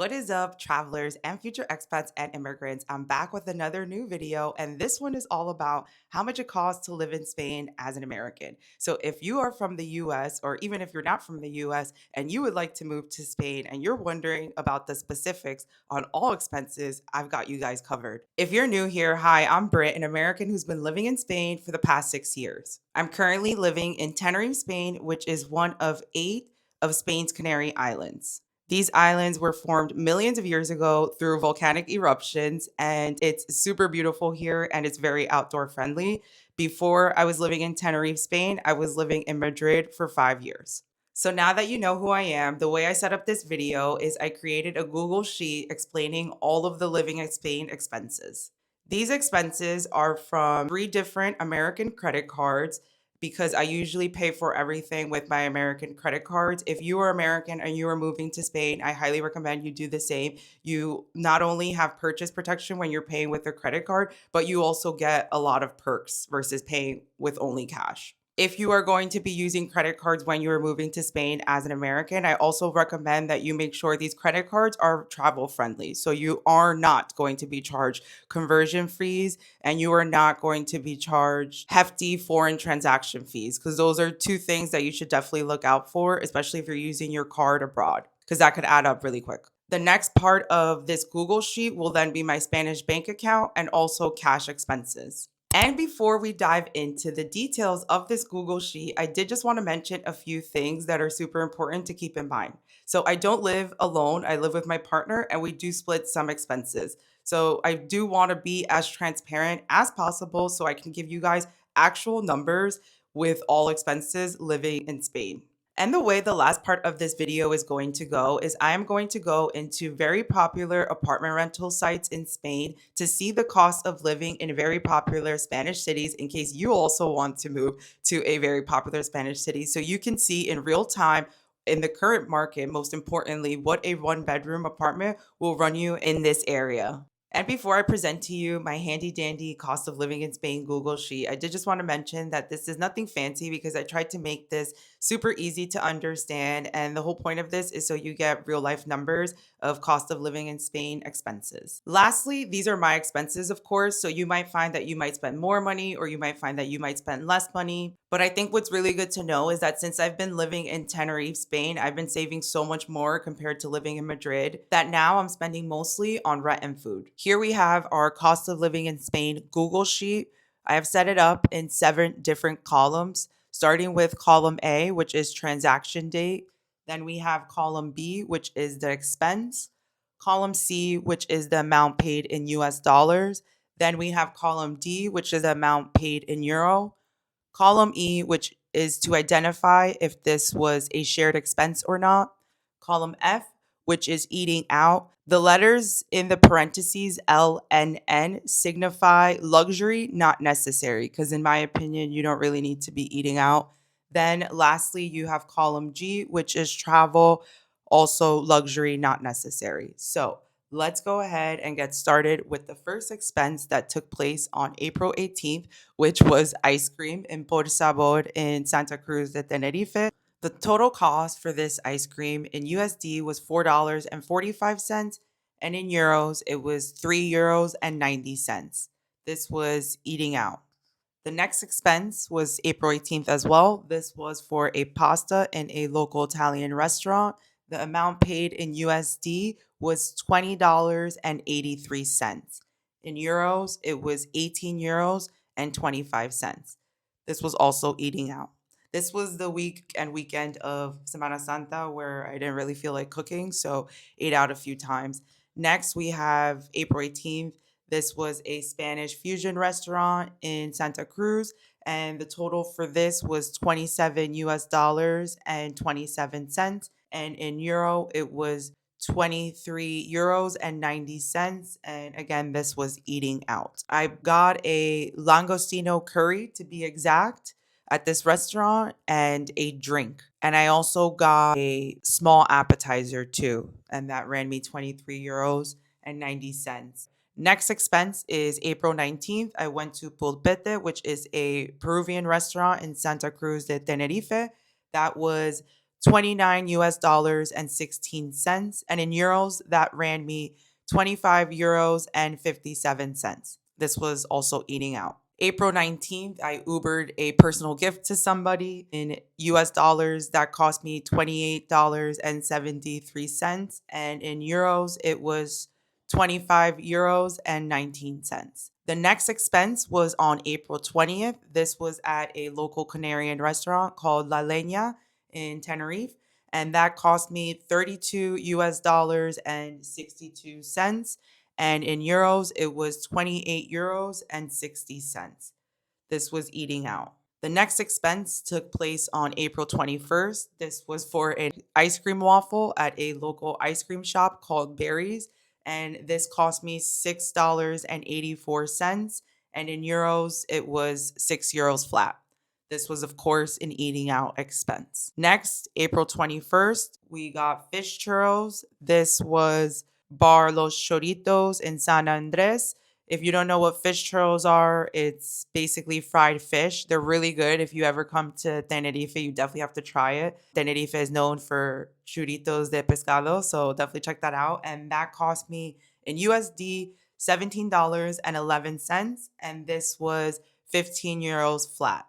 What is up, travelers and future expats and immigrants? I'm back with another new video, and this one is all about how much it costs to live in Spain as an American. So, if you are from the US, or even if you're not from the US and you would like to move to Spain and you're wondering about the specifics on all expenses, I've got you guys covered. If you're new here, hi, I'm Britt, an American who's been living in Spain for the past 6 years. I'm currently living in Tenerife, Spain, which is one of 8 of Spain's Canary Islands. These islands were formed millions of years ago through volcanic eruptions, and it's super beautiful here and it's very outdoor friendly. Before I was living in Tenerife, Spain, I was living in Madrid for 5 years. So now that you know who I am, the way I set up this video is I created a Google Sheet explaining all of the living in Spain expenses. These expenses are from 3 different American credit cards because I usually pay for everything with my American credit cards. If you are American and you are moving to Spain, I highly recommend you do the same. You not only have purchase protection when you're paying with a credit card, but you also get a lot of perks versus paying with only cash. If you are going to be using credit cards when you are moving to Spain as an American, I also recommend that you make sure these credit cards are travel friendly. So you are not going to be charged conversion fees and you are not going to be charged hefty foreign transaction fees, because those are 2 things that you should definitely look out for, especially if you're using your card abroad, because that could add up really quick. The next part of this Google Sheet will then be my Spanish bank account and also cash expenses. And before we dive into the details of this Google Sheet, I did just want to mention a few things that are super important to keep in mind. So, I don't live alone, I live with my partner, and we do split some expenses. So, I do want to be as transparent as possible so I can give you guys actual numbers with all expenses living in Spain. And the way the last part of this video is going to go is I am going to go into very popular apartment rental sites in Spain to see the cost of living in very popular Spanish cities in case you also want to move to a very popular Spanish city. So you can see in real time in the current market, most importantly, what a 1 bedroom apartment will run you in this area. And before I present to you my handy dandy cost of living in Spain Google Sheet, I did just want to mention that this is nothing fancy because I tried to make this super easy to understand. And the whole point of this is so you get real life numbers of cost of living in Spain expenses. Lastly, these are my expenses, of course. So you might find that you might spend more money or you might find that you might spend less money. But I think what's really good to know is that since I've been living in Tenerife, Spain, I've been saving so much more compared to living in Madrid that now I'm spending mostly on rent and food. Here we have our cost of living in Spain Google Sheet. I have set it up in 7 different columns, starting with column A, which is transaction date. Then we have column B, which is the expense. Column C, which is the amount paid in US dollars. Then we have column D, which is the amount paid in euro. Column E, which is to identify if this was a shared expense or not. Column F, which is eating out. The letters in the parentheses LNN signify luxury, not necessary, because in my opinion, you don't really need to be eating out. Then lastly, you have column G, which is travel, also luxury, not necessary. So let's go ahead and get started with the first expense that took place on April 18th, which was ice cream in Por Sabor in Santa Cruz de Tenerife. The total cost for this ice cream in USD was $4.45, and in euros, it was €3.90. This was eating out. The next expense was April 18th as well. This was for a pasta in a local Italian restaurant. The amount paid in USD was $20.83. In euros, it was €18.25. This was also eating out. This was the week and weekend of Semana Santa where I didn't really feel like cooking, so ate out a few times. Next, we have April 18th. This was a Spanish fusion restaurant in Santa Cruz, and the total for this was 27 US dollars and 27 cents. And in euro, it was 23 euros and 90 cents. And again, this was eating out. I got a langostino curry to be exact at this restaurant and a drink. And I also got a small appetizer too, and that ran me 23 euros and 90 cents. Next expense is April 19th. I went to Pulpete, which is a Peruvian restaurant in Santa Cruz de Tenerife. That was 29 US dollars and 16 cents. And in euros, that ran me 25 euros and 57 cents. This was also eating out. April 19th, I Ubered a personal gift to somebody in US dollars. That cost me $28.73. And in euros, it was 25 euros and 19 cents. The next expense was on April 20th. This was at a local Canarian restaurant called La Leña in Tenerife. And that cost me 32 US dollars and 62 cents. And in euros, it was 28 euros and 60 cents. This was eating out. The next expense took place on April 21st. This was for an ice cream waffle at a local ice cream shop called Berries. And this cost me $6.84. And in euros, it was 6 euros flat. This was, of course, an eating out expense. Next, April 21st, we got fish churros. This was Bar Los Choritos in San Andres. If you don't know what fish churros are, it's basically fried fish. They're really good. If you ever come to Tenerife, you definitely have to try it. Tenerife is known for churritos de pescado, so definitely check that out. And that cost me in USD $17.11, and this was 15 euros flat.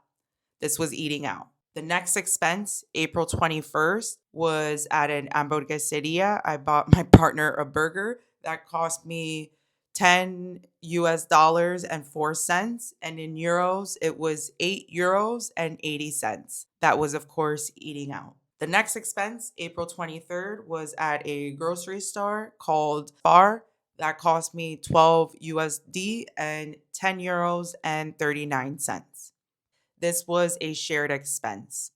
This was eating out. The next expense, April 21st, was at an hamburgueseria. I bought my partner a burger that cost me 10 US dollars and 4 cents. And in euros, it was 8 euros and 80 cents. That was, of course, eating out. The next expense, April 23rd, was at a grocery store called Bar. That cost me 12 USD and 10 euros and 39 cents. This was a shared expense.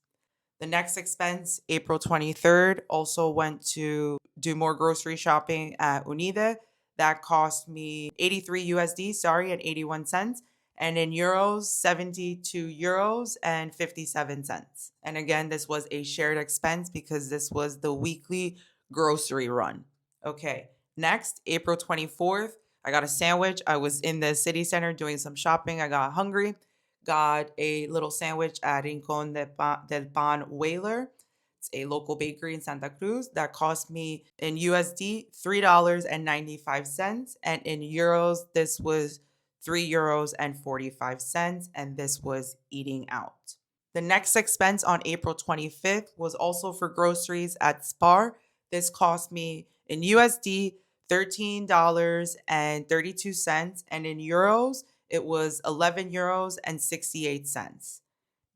The next expense, April 23rd, also went to do more grocery shopping at Unide. That cost me 83 USD, and 81 cents. And in euros, 72 euros and 57 cents. And again, this was a shared expense because this was the weekly grocery run. Okay, next, April 24th, I got a sandwich. I was in the city center doing some shopping. I got hungry. Got a little sandwich at Rincon del Pan Whaler. It's a local bakery in Santa Cruz that cost me in USD $3.95. And in euros, this was 3 euros and 45 cents. And this was eating out. The next expense on April 25th was also for groceries at Spar. This cost me in USD $13.32. And in euros, it was 11 euros and 68 cents.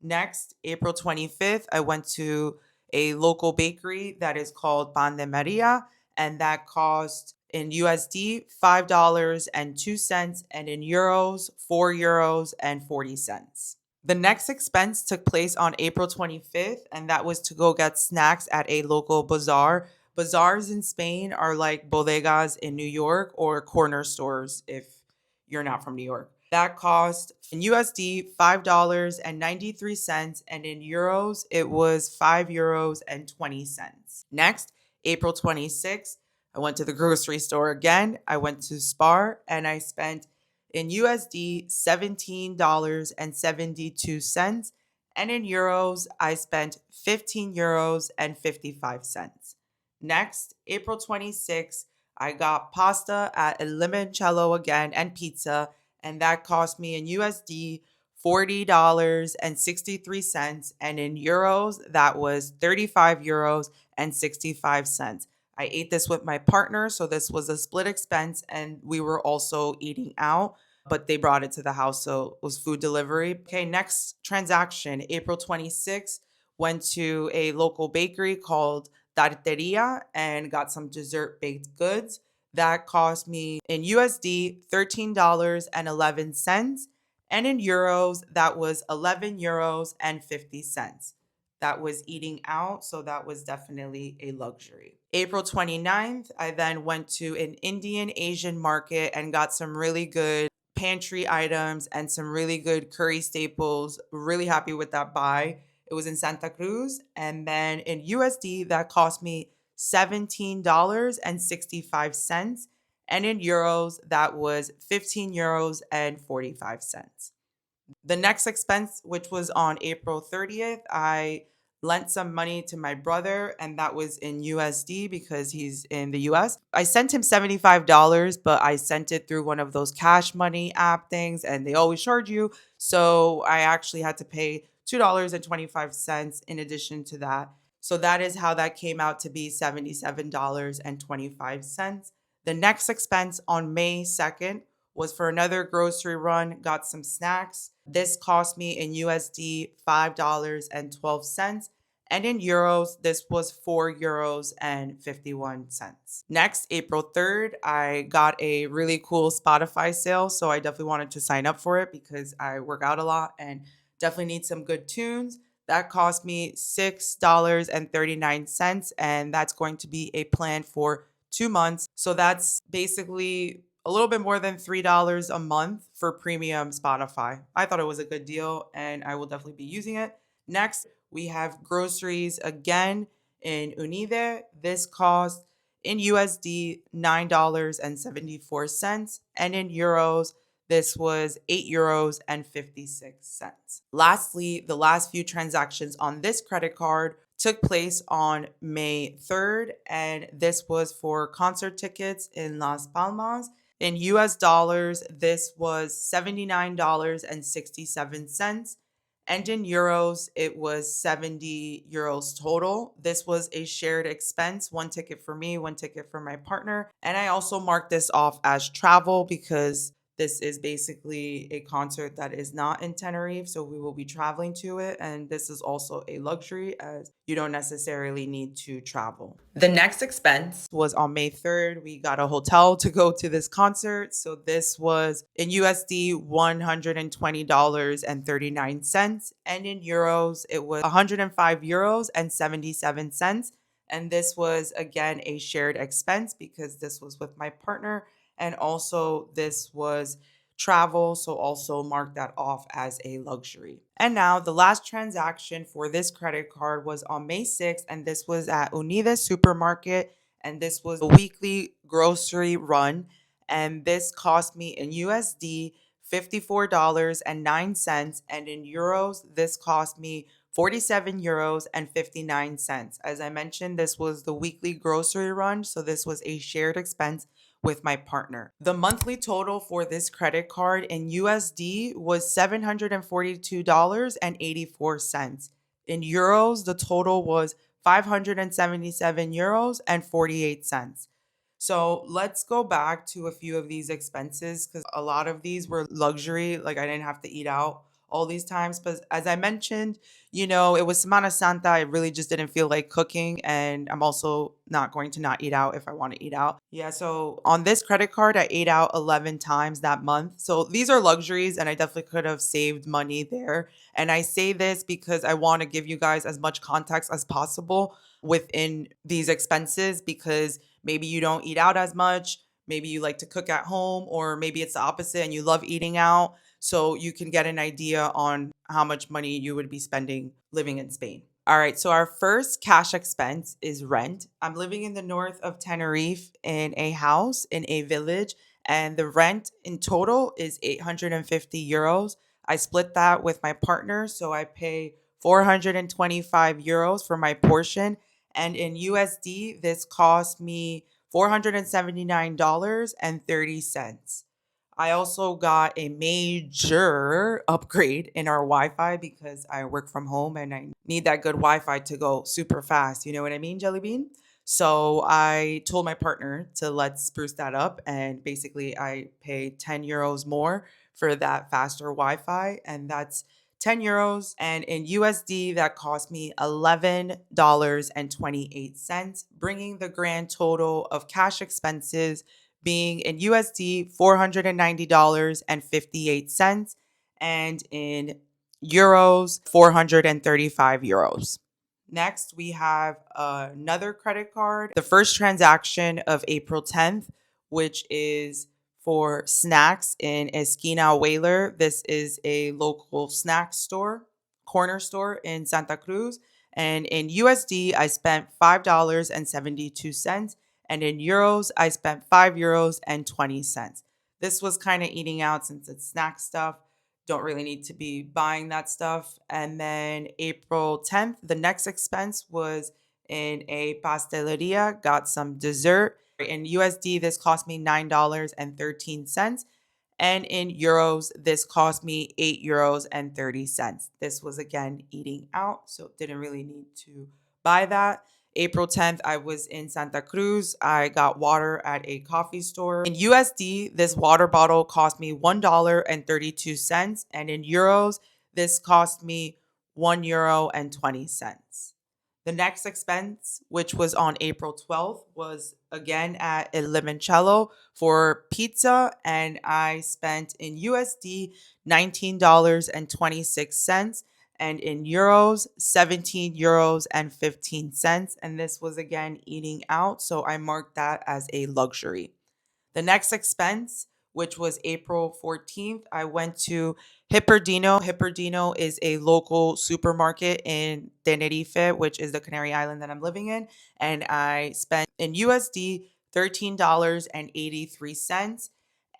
Next, April 25th, I went to a local bakery that is called Pan de Maria, and that cost in USD $5.02 and in euros 4 euros and 40 cents. The next expense took place on April 25th, and that was to go get snacks at a local bazaar. Bazaars in Spain are like bodegas in New York or corner stores if you're not from New York. That cost in USD $5.93, and in euros, it was 5 euros and 20 cents. Next, April 26th, I went to the grocery store again. I went to Spar and I spent in USD $17.72, and in euros, I spent 15 euros and 55 cents. Next, April 26th, I got pasta at El Limoncello again and pizza, and that cost me in USD $40.63, and in euros, that was 35 euros and 65 cents. I ate this with my partner, so this was a split expense, and we were also eating out, but they brought it to the house, so it was food delivery. Okay, next transaction, April 26th, went to a local bakery called Tarteria and got some dessert baked goods. That cost me in USD $13.11. And in euros, that was 11 euros and 50 cents. That was eating out, so that was definitely a luxury. April 29th, I then went to an Indian Asian market and got some really good pantry items and some really good curry staples. Really happy with that buy. It was in Santa Cruz. And then in USD, that cost me $17.65. And in euros, that was 15 euros and 45 cents. The next expense, which was on April 30th, I lent some money to my brother, and that was in USD because he's in the US. I sent him $75, but I sent it through one of those cash money app things, and they always charge you. So I actually had to pay $2.25 in addition to that. So that is how that came out to be $77.25. The next expense on May 2nd was for another grocery run, got some snacks. This cost me in USD $5.12. And in euros, this was €4 and 51 cents. Next, April 3rd, I got a really cool Spotify sale. So I definitely wanted to sign up for it because I work out a lot and definitely need some good tunes. That cost me $6.39. And that's going to be a plan for 2 months. So that's basically a little bit more than $3 a month for premium Spotify. I thought it was a good deal and I will definitely be using it. Next, we have groceries again in Unide. This cost in USD $9.74, and in euros this was €8 and 56 cents. Lastly, the last few transactions on this credit card took place on May 3rd, and this was for concert tickets in Las Palmas. In US dollars, this was $79.67. And in euros, it was €70 total. This was a shared expense, one ticket for me, one ticket for my partner. And I also marked this off as travel because this is basically a concert that is not in Tenerife, so we will be traveling to it. And this is also a luxury as you don't necessarily need to travel. The next expense was on May 3rd. We got a hotel to go to this concert. So this was in USD $120.39. And in euros, it was €105 and 77 cents. And this was again a shared expense because this was with my partner. And also, this was travel, so also mark that off as a luxury. And now, the last transaction for this credit card was on May 6th, and this was at Unida Supermarket, and this was a weekly grocery run. And this cost me in USD $54.09, and in euros, this cost me €47 and 59 cents. As I mentioned, this was the weekly grocery run, so this was a shared expense with my partner. The monthly total for this credit card in USD was $742.84. In euros, the total was €577 and 48 cents. So let's go back to a few of these expenses because a lot of these were luxury. Like I didn't have to eat out all these times. But as I mentioned, it was Semana Santa. I really just didn't feel like cooking. And I'm also not going to not eat out if I want to eat out. Yeah. So on this credit card, I ate out 11 times that month. So these are luxuries and I definitely could have saved money there. And I say this because I want to give you guys as much context as possible within these expenses because maybe you don't eat out as much. Maybe you like to cook at home, or maybe it's the opposite and you love eating out. So you can get an idea on how much money you would be spending living in Spain. All right, so our first cash expense is rent. I'm living in the north of Tenerife in a house in a village, and the rent in total is €850. I split that with my partner, so I pay €425 for my portion. And in USD, this cost me $479.30. I also got a major upgrade in our Wi-Fi because I work from home and I need that good Wi-Fi to go super fast. You know what I mean, Jelly Bean? So I told my partner to let's spruce that up. And basically, I pay €10 more for that faster Wi-Fi. And that's €10. And in USD, that cost me $11.28, bringing the grand total of cash expenses being in USD $490.58, and in euros €435. Next, we have another credit card. The first transaction of April 10th, which is for snacks in Esquina Whaler. This is a local snack store, corner store in Santa Cruz. And in USD, I spent $5.72. And in euros, I spent €5 and 20 cents. This was kind of eating out since it's snack stuff. don't really need to be buying that stuff. And then April 10th, the next expense was in a pasteleria, got some dessert. In USD, this cost me $9.13. And in euros, this cost me €8 and 30 cents. This was again eating out, so didn't really need to buy that. April 10th, I was in Santa Cruz. I got water at a coffee store. In USD, this water bottle cost me $1.32. And in euros, this cost me €1 and 20 cents. The next expense, which was on April 12th, was again at El Limoncello for pizza, and I spent in USD $19.26 and in euros €17 and 15 cents. And this was again eating out, so I marked that as a luxury. The next expense, which was April 14th, I went to Hiperdino. Hiperdino is a local supermarket in Tenerife, which is the Canary Island that I'm living in. And I spent in USD $13.83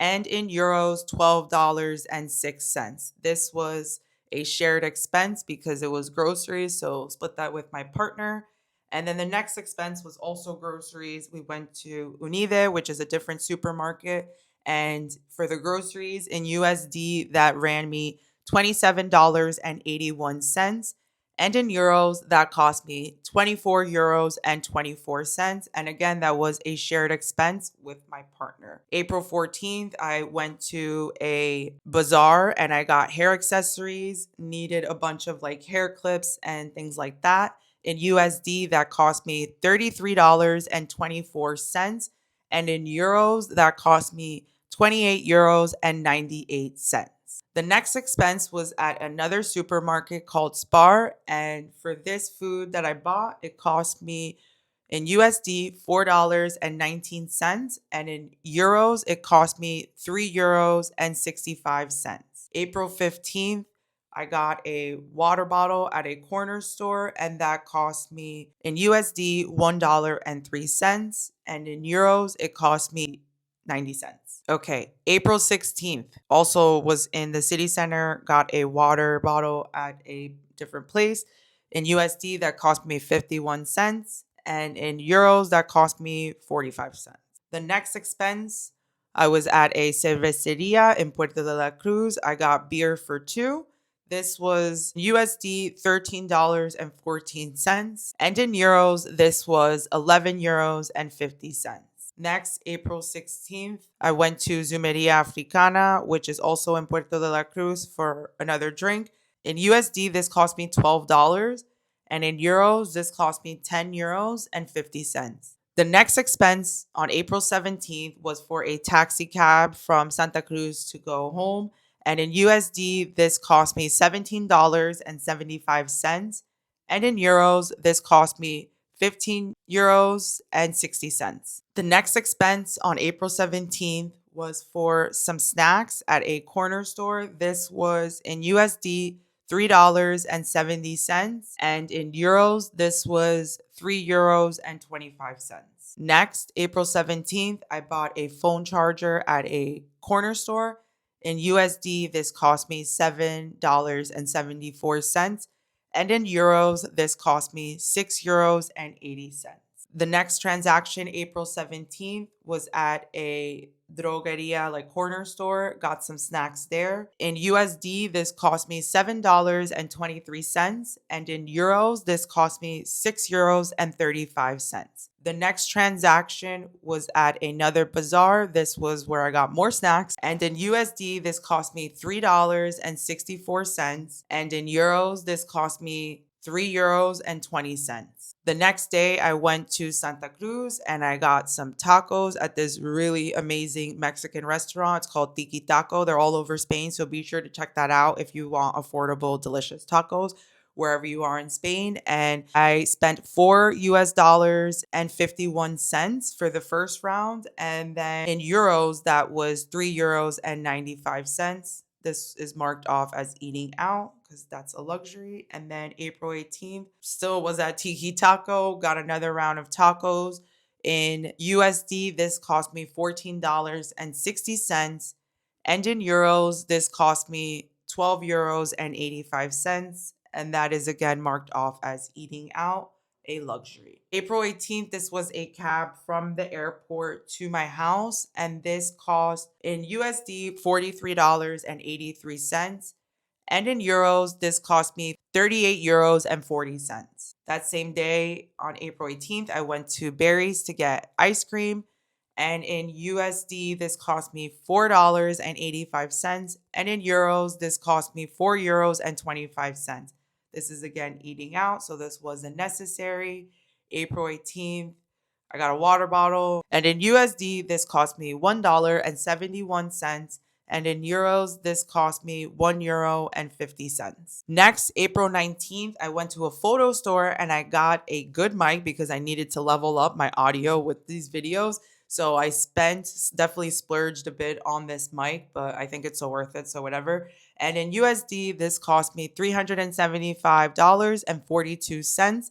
and in euros $12.06. This was a shared expense because it was groceries, so split that with my partner. And then the next expense was also groceries. We went to Unide, which is a different supermarket. And for the groceries in USD, that ran me $27.81. And in euros, that cost me €24 and 24 cents. And again, that was a shared expense with my partner. April 14th, I went to a bazaar and I got hair accessories, needed a bunch of like hair clips and things like that. In USD, that cost me $33 and 24 cents. And in euros, that cost me €28 and 98 cents. The next expense was at another supermarket called Spar. And for this food that I bought, it cost me in USD $4 and 19 cents. And in euros, it cost me €3 and 65 cents. April 15th, I got a water bottle at a corner store, and that cost me in USD $1.03. And in euros, it cost me 90 cents. Okay, April 16th, also was in the city center, got a water bottle at a different place. In USD, that cost me 51 cents. And in euros, that cost me 45 cents. The next expense, I was at a cerveceria in Puerto de la Cruz. I got beer for two. This was USD $13 and 14 cents. And in euros, this was €11 and 50 cents. Next, April 16th, I went to Zumeria Africana, which is also in Puerto de la Cruz, for another drink. In USD, this cost me $12. And in euros, this cost me €10 and 50 cents. The next expense on April 17th was for a taxi cab from Santa Cruz to go home. And in USD, this cost me $17 and 75 cents. And in euros, this cost me €15 and 60 cents. The next expense on April 17th was for some snacks at a corner store. This was in USD $3 and 70 cents. And in euros, this was €3 and 25 cents. Next, April 17th, I bought a phone charger at a corner store. In USD, this cost me $7 and 74 cents. And in euros, this cost me €6 and 80 cents. The next transaction, April 17th, was at a drogeria, like corner store, got some snacks there. In USD, this cost me $7 and 23 cents. And in euros, this cost me €6 and 35 cents. The next transaction was at another bazaar. This was where I got more snacks. And in USD, this cost me $3 and 64 cents. And in euros, this cost me €3 and 20 cents. The next day, I went to Santa Cruz and I got some tacos at this really amazing Mexican restaurant. It's called Tiki Taco. They're all over Spain, so be sure to check that out if you want affordable, delicious tacos wherever you are in Spain. And I spent $4 and 51 cents for the first round. And then in euros, that was €3 and 95 cents. This is marked off as eating out because that's a luxury. And then April 18th, still was at Tiki Taco, got another round of tacos. In USD, this cost me $14 and 60 cents. And in euros, this cost me €12 and 85 cents. And that is again marked off as eating out, a luxury. April 18th, this was a cab from the airport to my house, and this cost in USD $43 and 83 cents. And in euros, this cost me €38 and 40 cents. That same day, on April 18th, I went to Barry's to get ice cream. And in USD, this cost me $4 and 85 cents. And in euros, this cost me €4 and 25 cents. This is again eating out, so this wasn't necessary. April 18th, I got a water bottle. And in USD, this cost me $1 and 71 cents. And in euros, this cost me €1 and 50 cents. Next, April 19th, I went to a photo store and I got a good mic because I needed to level up my audio with these videos. So I definitely splurged a bit on this mic, but I think it's so worth it. So whatever. And in USD, this cost me $375 and 42 cents.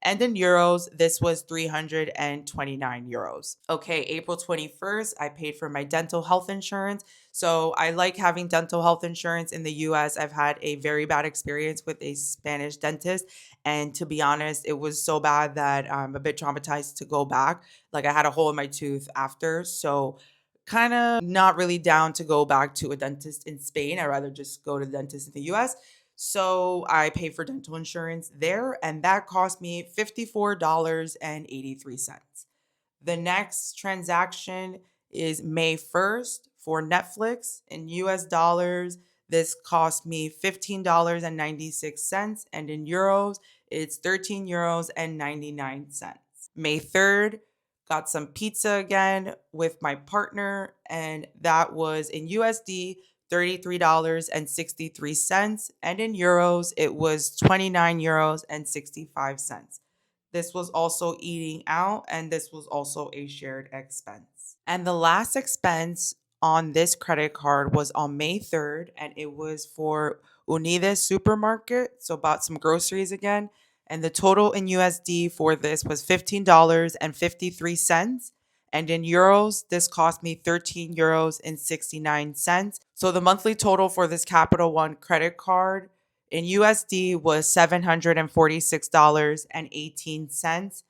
And in euros, this was €329. Okay, April 21st, I paid for my dental health insurance. So I like having dental health insurance in the US. I've had a very bad experience with a Spanish dentist. And to be honest, it was so bad that I'm a bit traumatized to go back. Like I had a hole in my tooth after. So kind of not really down to go back to a dentist in Spain. I'd rather just go to the dentist in the US. So I paid for dental insurance there, and that cost me $54 and 83 cents. The next transaction is May 1st for Netflix in US dollars. This cost me $15 and 96 cents, and in euros, it's €13 and 99 cents. May 3rd, got some pizza again with my partner, and that was in USD $33 and 63 cents, and in euros, it was €29 and 65 cents. This was also eating out, and this was also a shared expense. And the last expense on this credit card was on May 3rd, and it was for Unides Supermarket. So, bought some groceries again. And the total in USD for this was $15 and 53 cents. And in euros, this cost me €13 and 69 cents. So, the monthly total for this Capital One credit card in USD was $746 and 18 cents.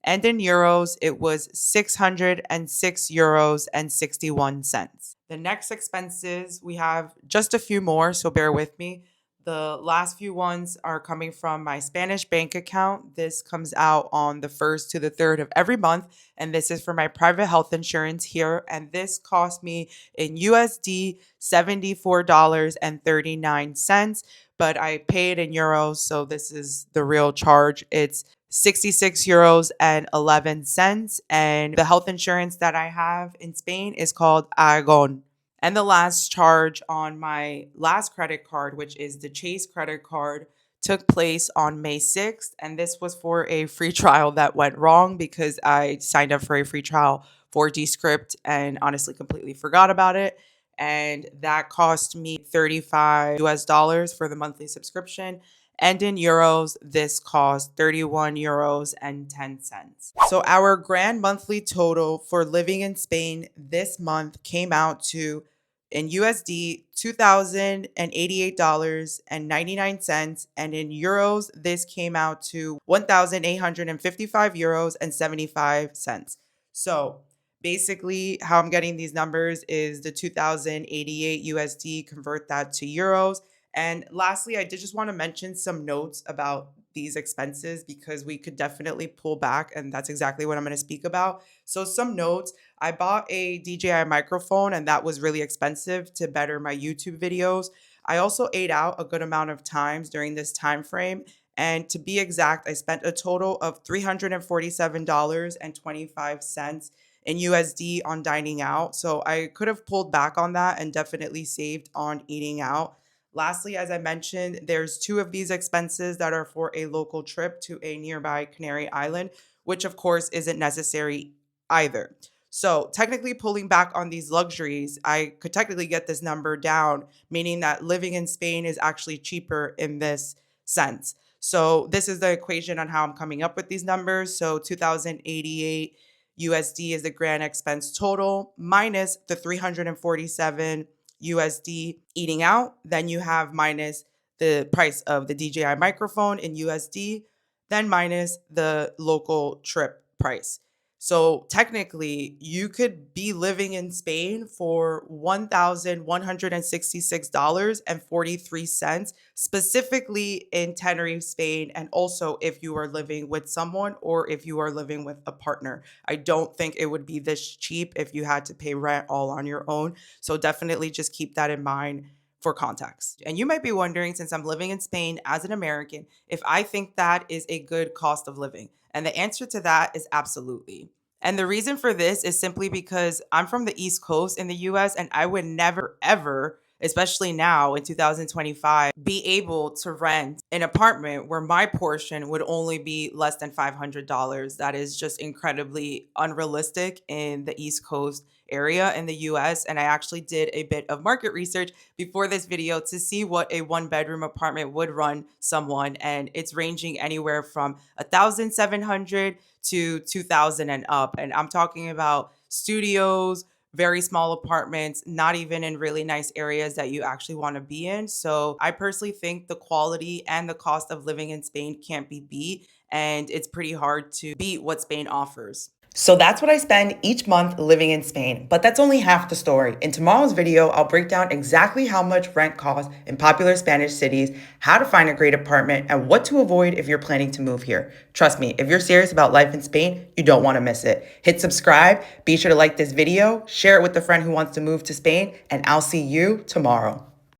And in euros, it was €606 and 61 cents. The next expenses, we have just a few more, so bear with me. The last few ones are coming from my Spanish bank account. This comes out on the 1st to the 3rd of every month. And this is for my private health insurance here. And this cost me in USD $74 and 39 cents. But I paid in euros, so this is the real charge. It's €66 and 11 cents. And the health insurance that I have in Spain is called Agon. And the last charge on my last credit card, which is the Chase credit card, took place on May 6th. And this was for a free trial that went wrong because I signed up for a free trial for Descript and honestly completely forgot about it. And that cost me $35 for the monthly subscription. And in euros, this cost €31 and 10 cents. So our grand monthly total for living in Spain this month came out to, in USD, $2,088 and 99 cents. And in euros, this came out to €1,855 and 75 cents. So basically, how I'm getting these numbers is the 2,088 USD, convert that to euros. And lastly, I did just want to mention some notes about these expenses because we could definitely pull back, and that's exactly what I'm going to speak about. So some notes. I bought a DJI microphone, and that was really expensive to better my YouTube videos. I also ate out a good amount of times during this time frame. And to be exact, I spent a total of $347 and 25 cents in USD on dining out. So I could have pulled back on that and definitely saved on eating out. Lastly, as I mentioned, there's two of these expenses that are for a local trip to a nearby Canary Island, which of course isn't necessary either. So technically pulling back on these luxuries, I could technically get this number down, meaning that living in Spain is actually cheaper in this sense. So this is the equation on how I'm coming up with these numbers. So 2,088 USD is the grand expense total minus the 347 USD eating out, then you have minus the price of the DJI microphone in USD, then minus the local trip price. So technically, you could be living in Spain for $1,166.43, specifically in Tenerife, Spain, and also if you are living with someone or if you are living with a partner. I don't think it would be this cheap if you had to pay rent all on your own. So definitely just keep that in mind for context. And you might be wondering, since I'm living in Spain as an American, if I think that is a good cost of living. And the answer to that is absolutely. And the reason for this is simply because I'm from the East Coast in the US, and I would never, ever, especially now in 2025, be able to rent an apartment where my portion would only be less than $500. That is just incredibly unrealistic in the East Coast area in the US. And I actually did a bit of market research before this video to see what a one bedroom apartment would run someone. And it's ranging anywhere from 1,700 to 2,000 and up. And I'm talking about studios, very small apartments, not even in really nice areas that you actually want to be in. So I personally think the quality and the cost of living in Spain can't be beat. And it's pretty hard to beat what Spain offers. So that's what I spend each month living in Spain, but that's only half the story. In tomorrow's video, I'll break down exactly how much rent costs in popular Spanish cities, how to find a great apartment, and what to avoid if you're planning to move here. Trust me, if you're serious about life in Spain, you don't want to miss it. Hit subscribe, be sure to like this video, share it with a friend who wants to move to Spain, and I'll see you tomorrow.